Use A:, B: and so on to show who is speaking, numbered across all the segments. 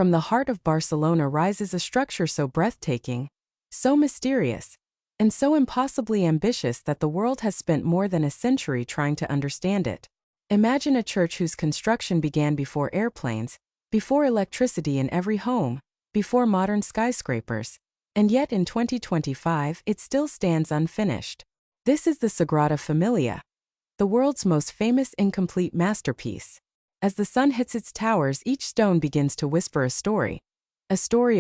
A: From the heart of Barcelona rises a structure so breathtaking, so mysterious, and so impossibly ambitious that the world has spent more than a century trying to understand it. Imagine a church whose construction began before airplanes, before electricity in every home, before modern skyscrapers, and yet in 2025 it still stands unfinished. This is the Sagrada Familia, the world's most famous incomplete masterpiece. As the sun hits its towers, each stone begins to whisper a story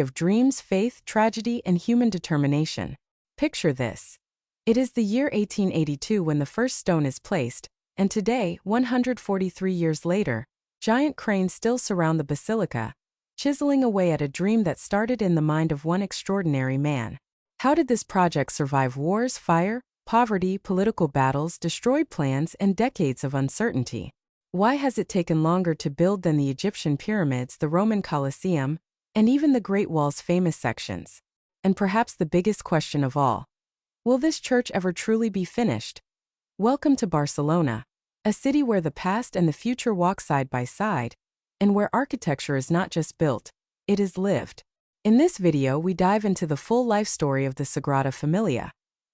A: of dreams, faith, tragedy, and human determination. Picture this. It is the year 1882 when the first stone is placed, and today, 143 years later, giant cranes still surround the basilica, chiseling away at a dream that started in the mind of one extraordinary man. How did this project survive wars, fire, poverty, political battles, destroyed plans, and decades of uncertainty? Why has it taken longer to build than the Egyptian pyramids, the Roman Colosseum, and even the Great Wall's famous sections? And perhaps the biggest question of all, will this church ever truly be finished? Welcome to Barcelona, a city where the past and the future walk side by side, and where architecture is not just built, it is lived. In this video we dive into the full life story of the Sagrada Familia.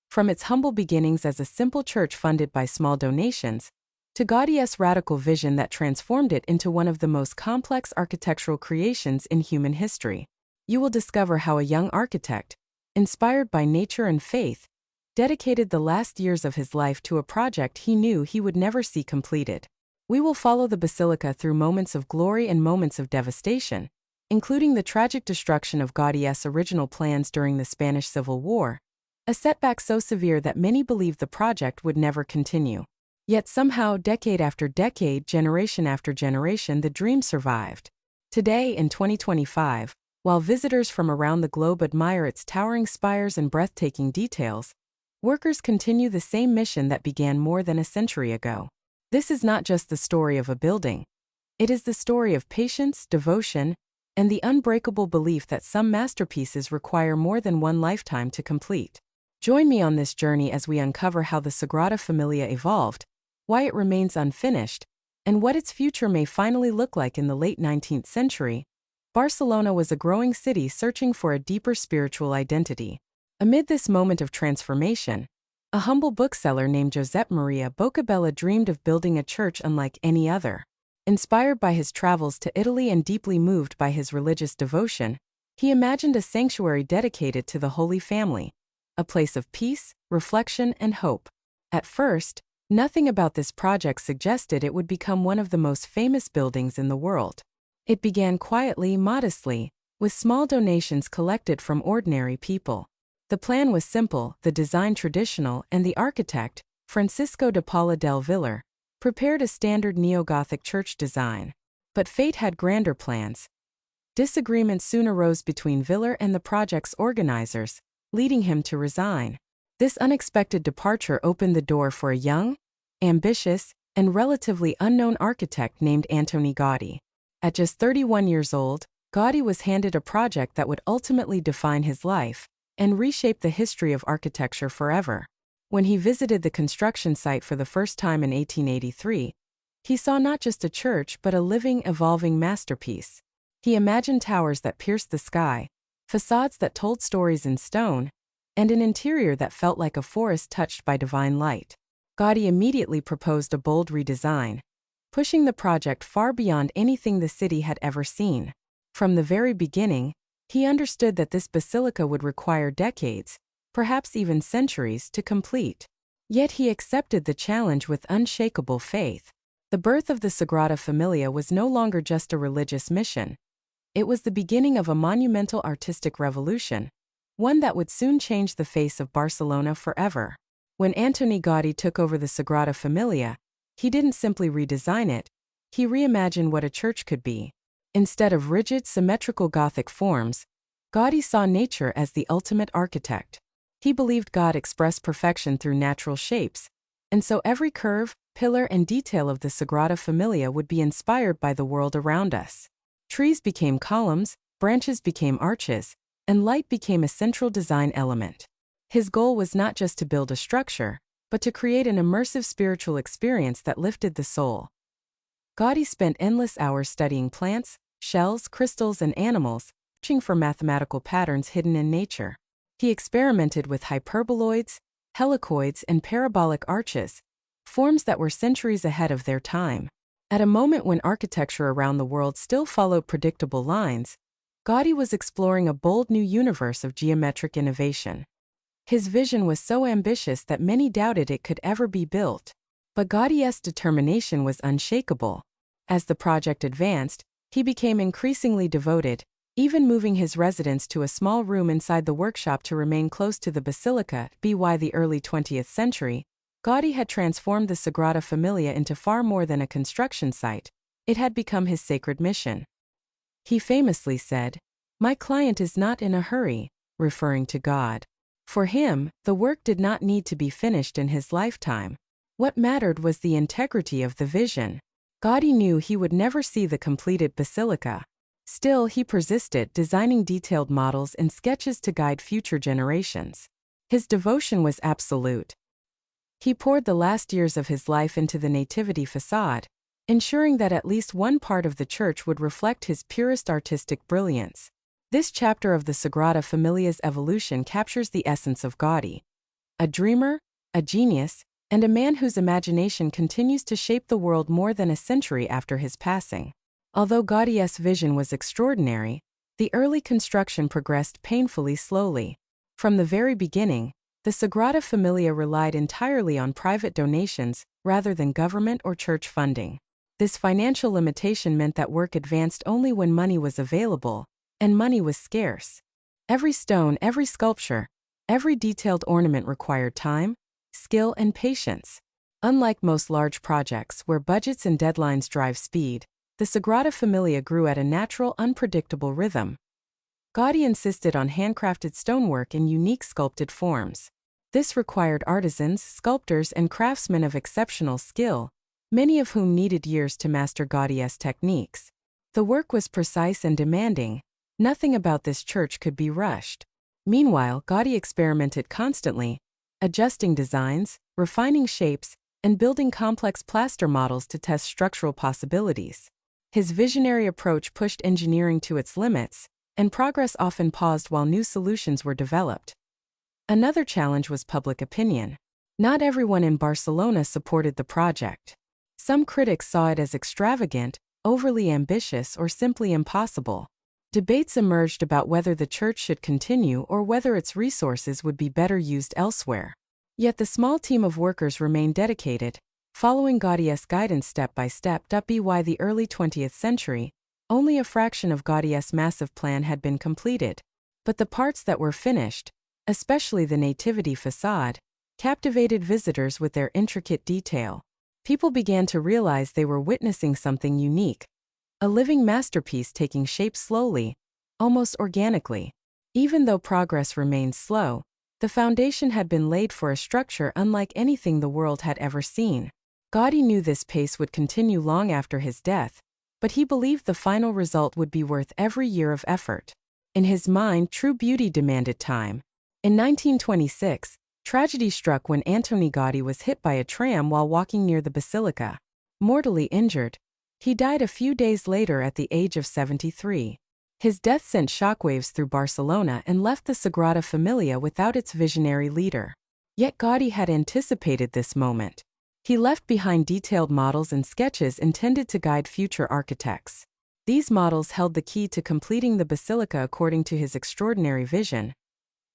A: From its humble beginnings as a simple church funded by small donations, to Gaudí's radical vision that transformed it into one of the most complex architectural creations in human history. You will discover how a young architect, inspired by nature and faith, dedicated the last years of his life to a project he knew he would never see completed. We will follow the basilica through moments of glory and moments of devastation, including the tragic destruction of Gaudí's original plans during the Spanish Civil War, a setback so severe that many believed the project would never continue. Yet somehow, decade after decade, generation after generation, the dream survived. Today, in 2025, while visitors from around the globe admire its towering spires and breathtaking details, workers continue the same mission that began more than a century ago. This is not just the story of a building. It is the story of patience, devotion, and the unbreakable belief that some masterpieces require more than one lifetime to complete. Join me on this journey as we uncover how the Sagrada Familia evolved, why it remains unfinished, and what its future may finally look like. In the late 19th century, Barcelona was a growing city searching for a deeper spiritual identity. Amid this moment of transformation, a humble bookseller named Josep Maria Bocabella dreamed of building a church unlike any other. Inspired by his travels to Italy and deeply moved by his religious devotion, he imagined a sanctuary dedicated to the Holy Family, a place of peace, reflection, and hope. At first, nothing about this project suggested it would become one of the most famous buildings in the world. It began quietly, modestly, with small donations collected from ordinary people. The plan was simple, the design traditional, and the architect, Francisco de Paula del Villar, prepared a standard neo-Gothic church design. But fate had grander plans. Disagreements soon arose between Villar and the project's organizers, leading him to resign. This unexpected departure opened the door for a young, ambitious, and relatively unknown architect named Antoni Gaudí. At just 31 years old, Gaudí was handed a project that would ultimately define his life and reshape the history of architecture forever. When he visited the construction site for the first time in 1883, he saw not just a church but a living, evolving masterpiece. He imagined towers that pierced the sky, facades that told stories in stone, and an interior that felt like a forest touched by divine light. Gaudí immediately proposed a bold redesign, pushing the project far beyond anything the city had ever seen. From the very beginning, he understood that this basilica would require decades, perhaps even centuries, to complete. Yet he accepted the challenge with unshakable faith. The birth of the Sagrada Familia was no longer just a religious mission. It was the beginning of a monumental artistic revolution, one that would soon change the face of Barcelona forever. When Antoni Gaudí took over the Sagrada Familia, he didn't simply redesign it, he reimagined what a church could be. Instead of rigid, symmetrical Gothic forms, Gaudí saw nature as the ultimate architect. He believed God expressed perfection through natural shapes, and so every curve, pillar, and detail of the Sagrada Familia would be inspired by the world around us. Trees became columns, branches became arches, and light became a central design element. His goal was not just to build a structure, but to create an immersive spiritual experience that lifted the soul. Gaudí spent endless hours studying plants, shells, crystals, and animals, searching for mathematical patterns hidden in nature. He experimented with hyperboloids, helicoids, and parabolic arches, forms that were centuries ahead of their time. At a moment when architecture around the world still followed predictable lines, Gaudí was exploring a bold new universe of geometric innovation. His vision was so ambitious that many doubted it could ever be built. But Gaudí's determination was unshakable. As the project advanced, he became increasingly devoted, even moving his residence to a small room inside the workshop to remain close to the basilica. By the early 20th century, Gaudí had transformed the Sagrada Familia into far more than a construction site. It had become his sacred mission. He famously said, "My client is not in a hurry," referring to God. For him, the work did not need to be finished in his lifetime. What mattered was the integrity of the vision. Gaudí knew he would never see the completed basilica. Still, he persisted, designing detailed models and sketches to guide future generations. His devotion was absolute. He poured the last years of his life into the Nativity facade, ensuring that at least one part of the church would reflect his purest artistic brilliance. This chapter of the Sagrada Familia's evolution captures the essence of Gaudí. A dreamer, a genius, and a man whose imagination continues to shape the world more than a century after his passing. Although Gaudí's vision was extraordinary, the early construction progressed painfully slowly. From the very beginning, the Sagrada Familia relied entirely on private donations rather than government or church funding. This financial limitation meant that work advanced only when money was available, and money was scarce. Every stone, every sculpture, every detailed ornament required time, skill, and patience. Unlike most large projects where budgets and deadlines drive speed, the Sagrada Familia grew at a natural, unpredictable rhythm. Gaudí insisted on handcrafted stonework in unique sculpted forms. This required artisans, sculptors, and craftsmen of exceptional skill, many of whom needed years to master Gaudí's techniques. The work was precise and demanding. Nothing about this church could be rushed. Meanwhile, Gaudí experimented constantly, adjusting designs, refining shapes, and building complex plaster models to test structural possibilities. His visionary approach pushed engineering to its limits, and progress often paused while new solutions were developed. Another challenge was public opinion. Not everyone in Barcelona supported the project. Some critics saw it as extravagant, overly ambitious, or simply impossible. Debates emerged about whether the church should continue or whether its resources would be better used elsewhere. Yet the small team of workers remained dedicated, following Gaudí's guidance step by step. By the early 20th century, only a fraction of Gaudí's massive plan had been completed. But the parts that were finished, especially the Nativity facade, captivated visitors with their intricate detail. People began to realize they were witnessing something unique, a living masterpiece taking shape slowly, almost organically. Even though progress remained slow, the foundation had been laid for a structure unlike anything the world had ever seen. Gaudí knew this pace would continue long after his death, but he believed the final result would be worth every year of effort. In his mind, true beauty demanded time. In 1926, tragedy struck when Antoni Gaudí was hit by a tram while walking near the basilica. Mortally injured, he died a few days later at the age of 73. His death sent shockwaves through Barcelona and left the Sagrada Familia without its visionary leader. Yet Gaudí had anticipated this moment. He left behind detailed models and sketches intended to guide future architects. These models held the key to completing the basilica according to his extraordinary vision.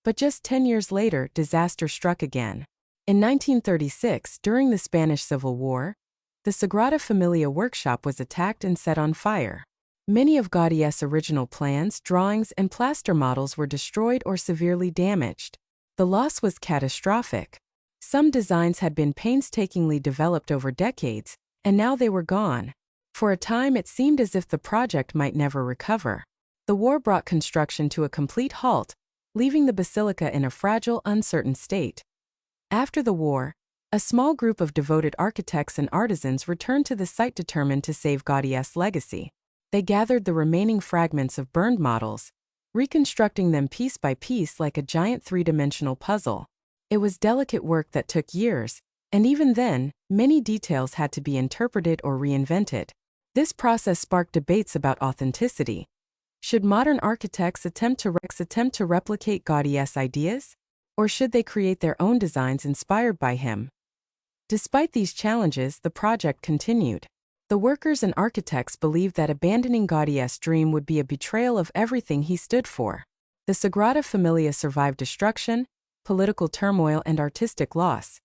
A: But just 10 years later, disaster struck again. In 1936, during the Spanish Civil War, the Sagrada Familia workshop was attacked and set on fire. Many of Gaudí's original plans, drawings, and plaster models were destroyed or severely damaged. The loss was catastrophic. Some designs had been painstakingly developed over decades, and now they were gone. For a time it seemed as if the project might never recover. The war brought construction to a complete halt, leaving the basilica in a fragile, uncertain state. After the war, a small group of devoted architects and artisans returned to the site determined to save Gaudí's legacy. They gathered the remaining fragments of burned models, reconstructing them piece by piece like a giant three-dimensional puzzle. It was delicate work that took years, and even then, many details had to be interpreted or reinvented. This process sparked debates about authenticity. Should modern architects attempt to replicate Gaudi's ideas? Or should they create their own designs inspired by him? Despite these challenges, the project continued. The workers and architects believed that abandoning Gaudi's dream would be a betrayal of everything he stood for. The Sagrada Familia survived destruction, political turmoil, and artistic loss,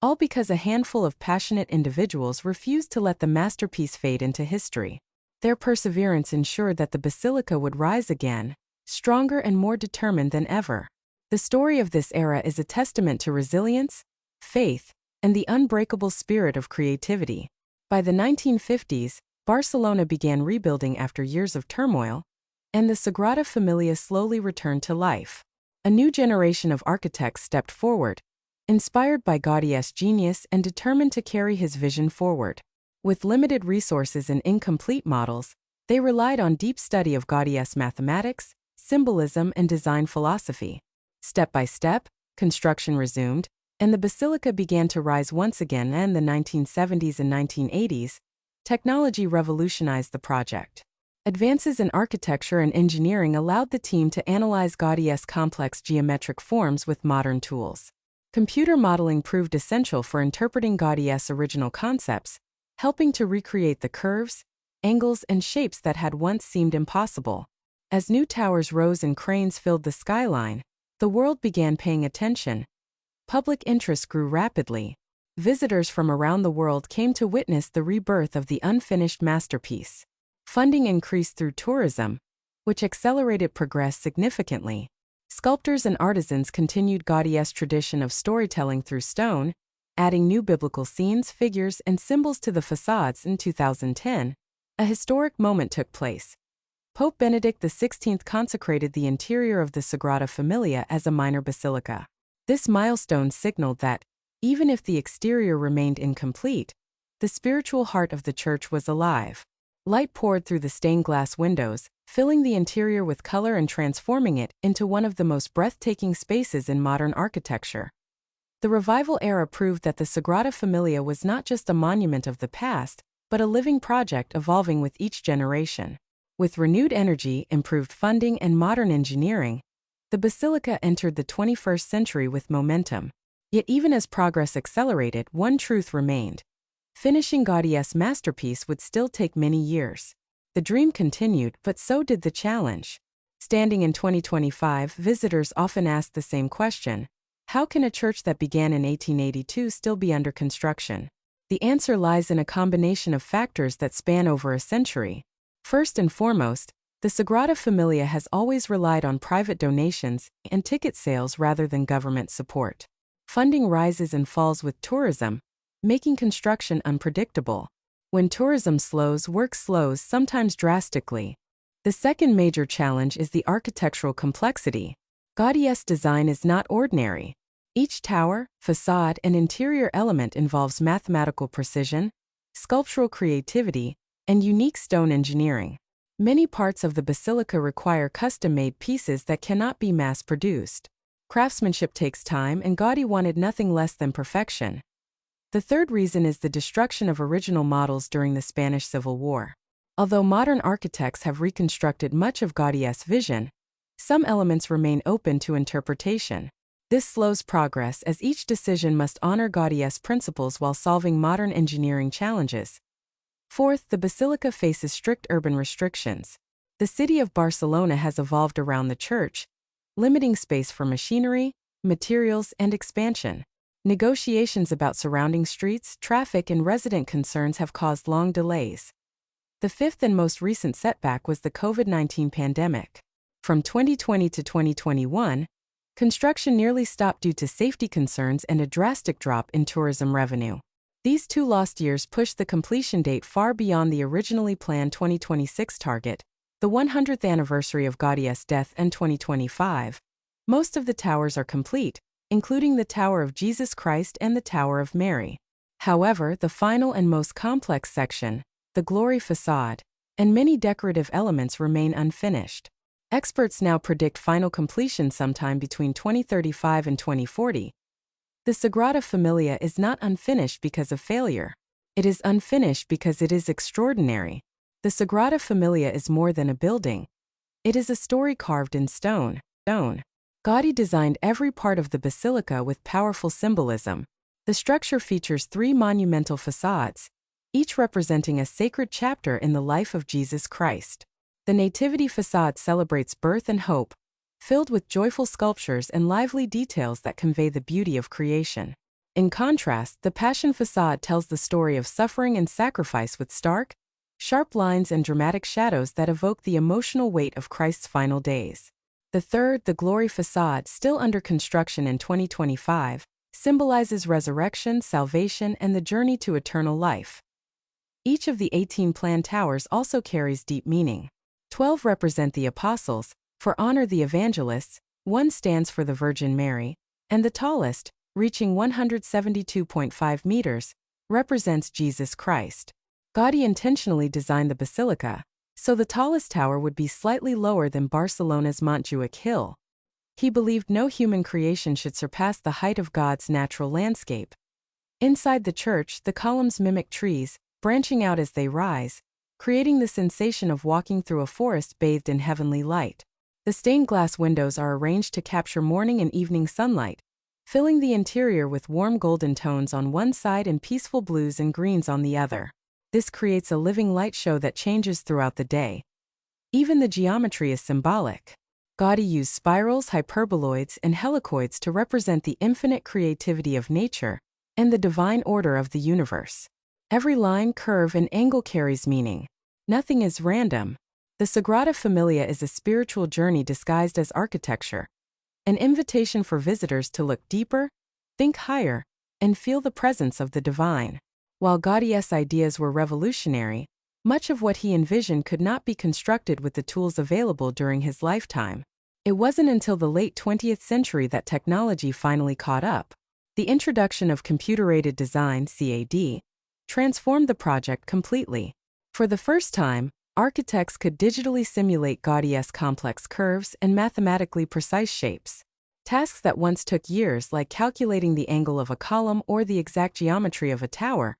A: all because a handful of passionate individuals refused to let the masterpiece fade into history. Their perseverance ensured that the basilica would rise again, stronger and more determined than ever. The story of this era is a testament to resilience, faith, and the unbreakable spirit of creativity. By the 1950s, Barcelona began rebuilding after years of turmoil, and the Sagrada Familia slowly returned to life. A new generation of architects stepped forward, inspired by Gaudi's genius and determined to carry his vision forward. With limited resources and incomplete models, they relied on deep study of Gaudi's mathematics, symbolism, and design philosophy. Step by step, construction resumed, and the basilica began to rise once again. In the 1970s and 1980s, technology revolutionized the project. Advances in architecture and engineering allowed the team to analyze Gaudi's complex geometric forms with modern tools. Computer modeling proved essential for interpreting Gaudi's original concepts, helping to recreate the curves, angles, and shapes that had once seemed impossible. As new towers rose and cranes filled the skyline, the world began paying attention. Public interest grew rapidly. Visitors from around the world came to witness the rebirth of the unfinished masterpiece. Funding increased through tourism, which accelerated progress significantly. Sculptors and artisans continued Gaudi's tradition of storytelling through stone, adding new biblical scenes, figures, and symbols to the facades. In 2010, a historic moment took place. Pope Benedict XVI consecrated the interior of the Sagrada Familia as a minor basilica. This milestone signaled that, even if the exterior remained incomplete, the spiritual heart of the church was alive. Light poured through the stained glass windows, filling the interior with color and transforming it into one of the most breathtaking spaces in modern architecture. The Revival era proved that the Sagrada Familia was not just a monument of the past, but a living project evolving with each generation. With renewed energy, improved funding, and modern engineering, the basilica entered the 21st century with momentum. Yet even as progress accelerated, one truth remained. Finishing Gaudi's masterpiece would still take many years. The dream continued, but so did the challenge. Standing in 2025, visitors often ask the same question: how can a church that began in 1882 still be under construction? The answer lies in a combination of factors that span over a century. First and foremost, the Sagrada Familia has always relied on private donations and ticket sales rather than government support. Funding rises and falls with tourism, making construction unpredictable. When tourism slows, work slows, sometimes drastically. The second major challenge is the architectural complexity. Gaudi's design is not ordinary. Each tower, facade, and interior element involves mathematical precision, sculptural creativity, and unique stone engineering. Many parts of the basilica require custom-made pieces that cannot be mass-produced. Craftsmanship takes time, and Gaudí wanted nothing less than perfection. The third reason is the destruction of original models during the Spanish Civil War. Although modern architects have reconstructed much of Gaudi's vision, some elements remain open to interpretation. This slows progress as each decision must honor Gaudi's principles while solving modern engineering challenges. Fourth, the basilica faces strict urban restrictions. The city of Barcelona has evolved around the church, limiting space for machinery, materials, and expansion. Negotiations about surrounding streets, traffic, and resident concerns have caused long delays. The fifth and most recent setback was the COVID-19 pandemic. From 2020 to 2021, construction nearly stopped due to safety concerns and a drastic drop in tourism revenue. These 2 lost years pushed the completion date far beyond the originally planned 2026 target, the 100th anniversary of Gaudi's death in 2025. Most of the towers are complete, including the Tower of Jesus Christ and the Tower of Mary. However, the final and most complex section, the Glory facade, and many decorative elements remain unfinished. Experts now predict final completion sometime between 2035 and 2040. The Sagrada Familia is not unfinished because of failure. It is unfinished because it is extraordinary. The Sagrada Familia is more than a building. It is a story carved in stone. Gaudí designed every part of the basilica with powerful symbolism. The structure features 3 monumental facades, each representing a sacred chapter in the life of Jesus Christ. The Nativity facade celebrates birth and hope, filled with joyful sculptures and lively details that convey the beauty of creation. In contrast, the Passion facade tells the story of suffering and sacrifice with stark, sharp lines and dramatic shadows that evoke the emotional weight of Christ's final days. The third, the Glory facade, still under construction in 2025, symbolizes resurrection, salvation, and the journey to eternal life. Each of the 18 planned towers also carries deep meaning. 12 represent the apostles, for honor the evangelists, 1 stands for the Virgin Mary, and the tallest, reaching 172.5 meters, represents Jesus Christ. Gaudí intentionally designed the basilica, so the tallest tower would be slightly lower than Barcelona's Montjuic Hill. He believed no human creation should surpass the height of God's natural landscape. Inside the church, the columns mimic trees, branching out as they rise, creating the sensation of walking through a forest bathed in heavenly light. The stained glass windows are arranged to capture morning and evening sunlight, filling the interior with warm golden tones on one side and peaceful blues and greens on the other. This creates a living light show that changes throughout the day. Even the geometry is symbolic. Gaudí used spirals, hyperboloids, and helicoids to represent the infinite creativity of nature and the divine order of the universe. Every line, curve, and angle carries meaning. Nothing is random. The Sagrada Familia is a spiritual journey disguised as architecture, an invitation for visitors to look deeper, think higher, and feel the presence of the divine. While Gaudí's ideas were revolutionary, much of what he envisioned could not be constructed with the tools available during his lifetime. It wasn't until the late 20th century that technology finally caught up. The introduction of computer-aided design (CAD) transformed the project completely. For the first time, architects could digitally simulate Gaudí's complex curves and mathematically precise shapes. Tasks that once took years, like calculating the angle of a column or the exact geometry of a tower,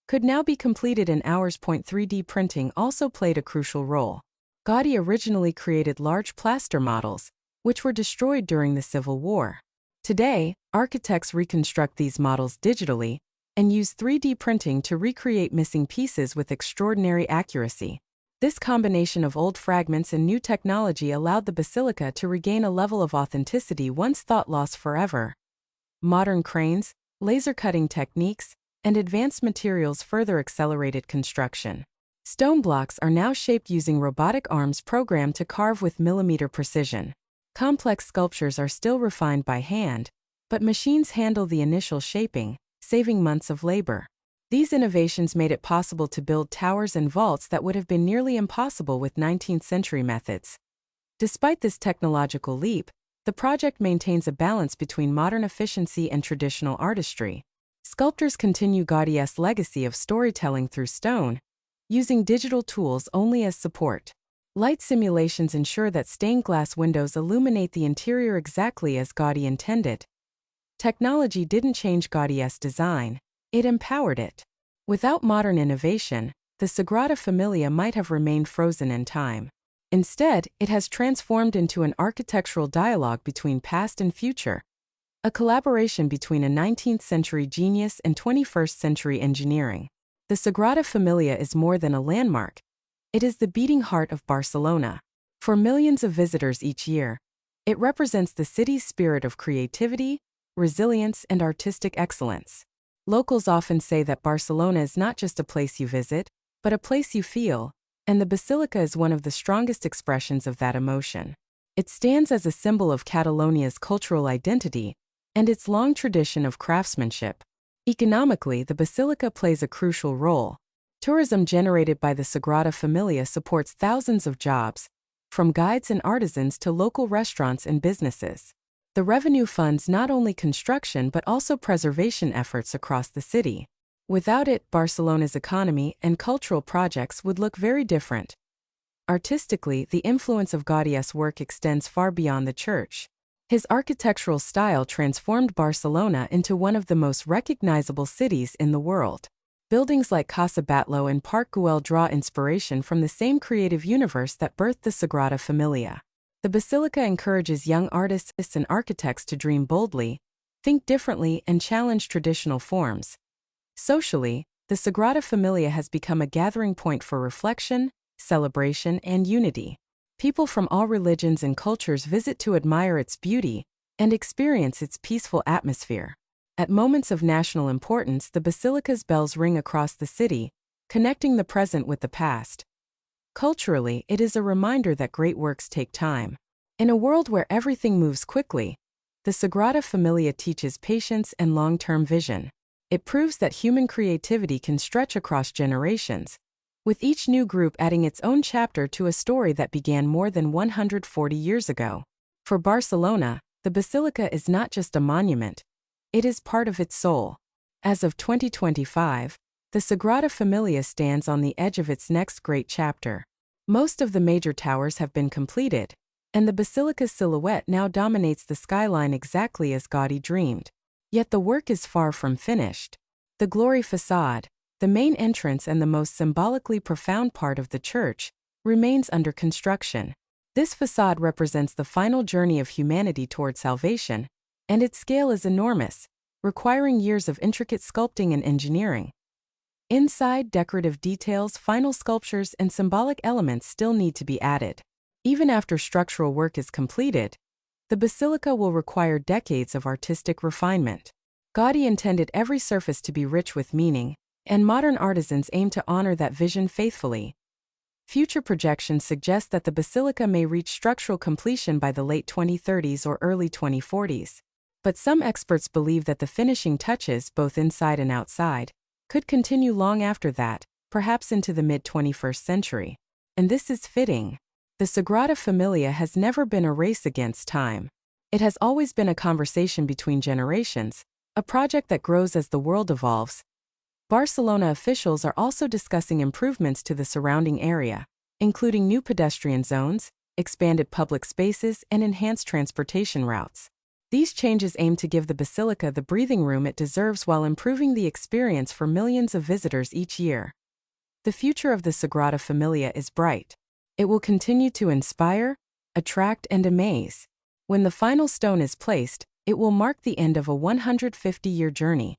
A: could now be completed in hours. 3D printing also played a crucial role. Gaudí originally created large plaster models, which were destroyed during the Civil War. Today, architects reconstruct these models digitally and use 3D printing to recreate missing pieces with extraordinary accuracy. This combination of old fragments and new technology allowed the basilica to regain a level of authenticity once thought lost forever. Modern cranes, laser cutting techniques, and advanced materials further accelerated construction. Stone blocks are now shaped using robotic arms programmed to carve with millimeter precision. Complex sculptures are still refined by hand, but machines handle the initial shaping, saving months of labor. These innovations made it possible to build towers and vaults that would have been nearly impossible with 19th-century methods. Despite this technological leap, the project maintains a balance between modern efficiency and traditional artistry. Sculptors continue Gaudí's legacy of storytelling through stone, using digital tools only as support. Light simulations ensure that stained glass windows illuminate the interior exactly as Gaudí intended. Technology didn't change Gaudí's design, it empowered it. Without modern innovation, the Sagrada Familia might have remained frozen in time. Instead, it has transformed into an architectural dialogue between past and future, a collaboration between a 19th-century genius and 21st-century engineering. The Sagrada Familia is more than a landmark. It is the beating heart of Barcelona. For millions of visitors each year, it represents the city's spirit of creativity, resilience, and artistic excellence. Locals often say that Barcelona is not just a place you visit, but a place you feel, and the basilica is one of the strongest expressions of that emotion. It stands as a symbol of Catalonia's cultural identity and its long tradition of craftsmanship. Economically, the basilica plays a crucial role. Tourism generated by the Sagrada Familia supports thousands of jobs, from guides and artisans to local restaurants and businesses. The revenue funds not only construction but also preservation efforts across the city. Without it, Barcelona's economy and cultural projects would look very different. Artistically, the influence of Gaudí's work extends far beyond the church. His architectural style transformed Barcelona into one of the most recognizable cities in the world. Buildings like Casa Batlló and Parc Güell draw inspiration from the same creative universe that birthed the Sagrada Familia. The basilica encourages young artists and architects to dream boldly, think differently, and challenge traditional forms. Socially, the Sagrada Familia has become a gathering point for reflection, celebration, and unity. People from all religions and cultures visit to admire its beauty and experience its peaceful atmosphere. At moments of national importance, the basilica's bells ring across the city, connecting the present with the past. Culturally, it is a reminder that great works take time. In a world where everything moves quickly, the Sagrada Familia teaches patience and long-term vision. It proves that human creativity can stretch across generations, with each new group adding its own chapter to a story that began more than 140 years ago. For Barcelona, the basilica is not just a monument, it is part of its soul. As of 2025, the Sagrada Familia stands on the edge of its next great chapter. Most of the major towers have been completed, and the basilica's silhouette now dominates the skyline exactly as Gaudí dreamed. Yet the work is far from finished. The glory facade, the main entrance and the most symbolically profound part of the church, remains under construction. This facade represents the final journey of humanity toward salvation, and its scale is enormous, requiring years of intricate sculpting and engineering. Inside, decorative details, final sculptures, and symbolic elements still need to be added. Even after structural work is completed, the basilica will require decades of artistic refinement. Gaudí intended every surface to be rich with meaning, and modern artisans aim to honor that vision faithfully. Future projections suggest that the basilica may reach structural completion by the late 2030s or early 2040s. But some experts believe that the finishing touches, both inside and outside, could continue long after that, perhaps into the mid-21st century. And this is fitting. The Sagrada Familia has never been a race against time. It has always been a conversation between generations, a project that grows as the world evolves. Barcelona officials are also discussing improvements to the surrounding area, including new pedestrian zones, expanded public spaces, and enhanced transportation routes. These changes aim to give the basilica the breathing room it deserves while improving the experience for millions of visitors each year. The future of the Sagrada Familia is bright. It will continue to inspire, attract, and amaze. When the final stone is placed, it will mark the end of a 150-year journey,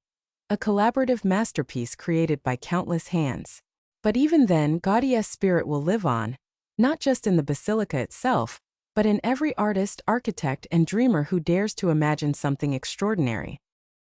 A: a collaborative masterpiece created by countless hands. But even then, Gaudí's spirit will live on, not just in the basilica itself, but in every artist, architect, and dreamer who dares to imagine something extraordinary.